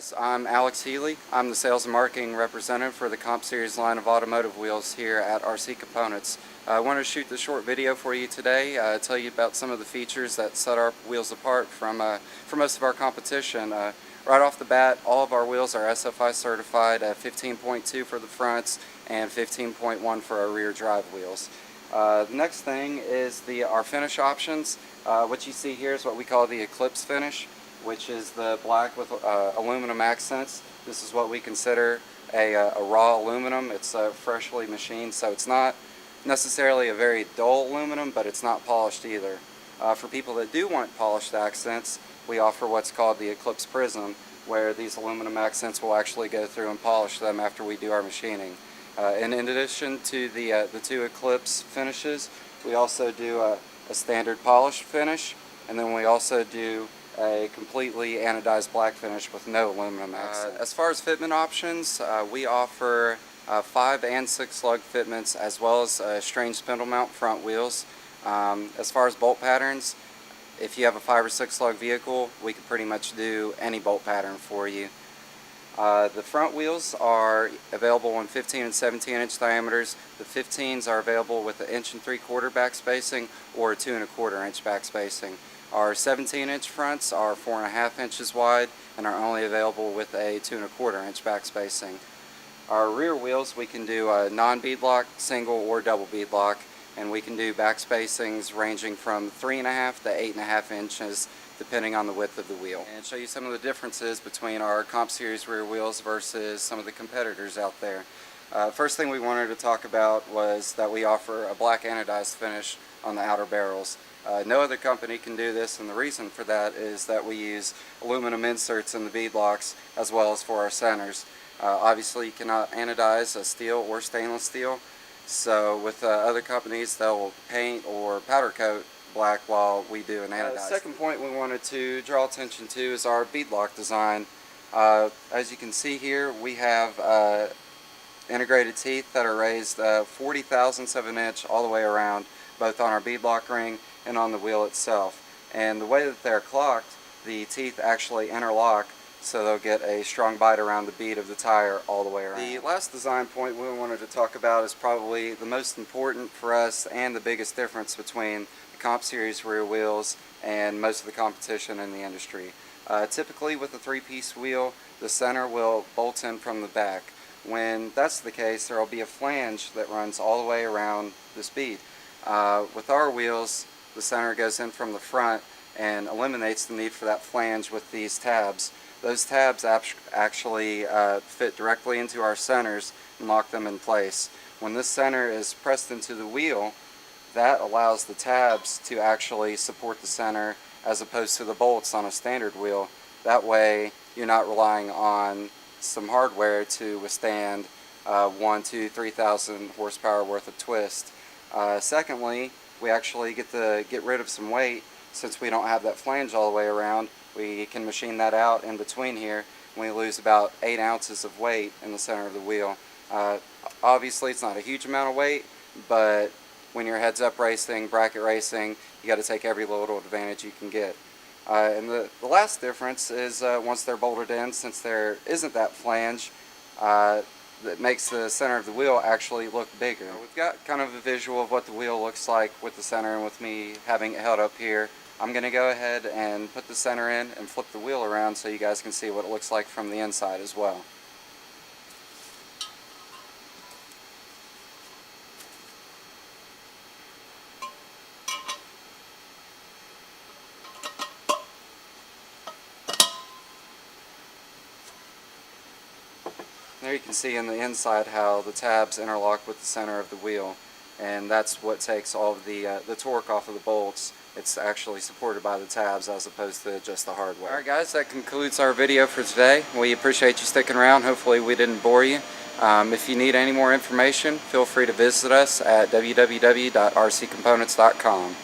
guys, I'm Alex Healey. I'm the sales and marketing representative for the Comp Series line of automotive wheels here at RC Components. I wanted to shoot this short video for you today, tell you about some of the features that set our wheels apart from most of our competition. Right off the bat, all of our wheels are SFI certified at 15.2 for the fronts and 15.1 for our rear drive wheels. The next thing is our finish options. What you see here is what we call the Eclipse finish, which is the black with aluminum accents. This is what we consider a raw aluminum. It's freshly machined, so it's not necessarily a very dull aluminum, but it's not polished either. For people that do want polished accents, we offer what's called the Eclipse Prism, where these aluminum accents will actually go through and polish them after we do our machining. And in addition to the two Eclipse finishes, we also do a standard polished finish, and then we also do a completely anodized black finish with no aluminum accent. As far as fitment options, we offer 5 and 6 lug fitments, as well as strange spindle mount front wheels. As far as bolt patterns, if you have a 5 or 6 lug vehicle, we can pretty much do any bolt pattern for you. The front wheels are available in 15 and 17 inch diameters. The 15s are available with an 1 3/4 inch back spacing or a 2 1/4 inch back spacing. Our 17 inch fronts are 4.5 inches wide and are only available with a 2 1/4 inch back spacing. Our rear wheels, we can do a non-beadlock, single or double beadlock, and we can do back spacings ranging from 3.5 to 8.5 inches depending on the width of the wheel. And show you some of the differences between our Comp Series rear wheels versus some of the competitors out there. First thing we wanted to talk about was that we offer a black anodized finish on the outer barrels. No other company can do this, and the reason for that is that we use aluminum inserts in the beadlocks as well as for our centers. Obviously you cannot anodize a steel or stainless steel, so with other companies they'll paint or powder coat black while we do an anodized. The second point we wanted to draw attention to is our beadlock design. As you can see here, we have integrated teeth that are raised 40 thousandths of an inch all the way around, both on our beadlock ring and on the wheel itself. And the way that they're clocked, the teeth actually interlock, so they'll get a strong bite around the bead of the tire all the way around. The last design point we wanted to talk about is probably the most important for us and the biggest difference between the Comp Series rear wheels and most of the competition in the industry. Typically with a 3-piece wheel, the center will bolt in from the back. When that's the case, there will be a flange that runs all the way around this bead. With our wheels, the center goes in from the front and eliminates the need for that flange with these tabs. Those tabs actually fit directly into our centers and lock them in place. When this center is pressed into the wheel, that allows the tabs to actually support the center as opposed to the bolts on a standard wheel. That way you're not relying on some hardware to withstand 1, 2, 3,000 horsepower worth of twist. Secondly, we actually get rid of some weight. Since we don't have that flange all the way around, we can machine that out in between here, and we lose about 8 ounces of weight in the center of the wheel. Obviously it's not a huge amount of weight, but when you're heads up racing, bracket racing, you got to take every little advantage you can get. And the last difference is once they're bolted in, since there isn't that flange, that makes the center of the wheel actually look bigger. We've got kind of a visual of what the wheel looks like with the center and with me having it held up here. I'm going to go ahead and put the center in and flip the wheel around so you guys can see what it looks like from the inside as well. There you can see in the inside how the tabs interlock with the center of the wheel, and that's what takes all of the torque off of the bolts. It's actually supported by the tabs as opposed to just the hardware. Alright guys, that concludes our video for today. We appreciate you sticking around. Hopefully we didn't bore you. If you need any more information, feel free to visit us at www.rccomponents.com.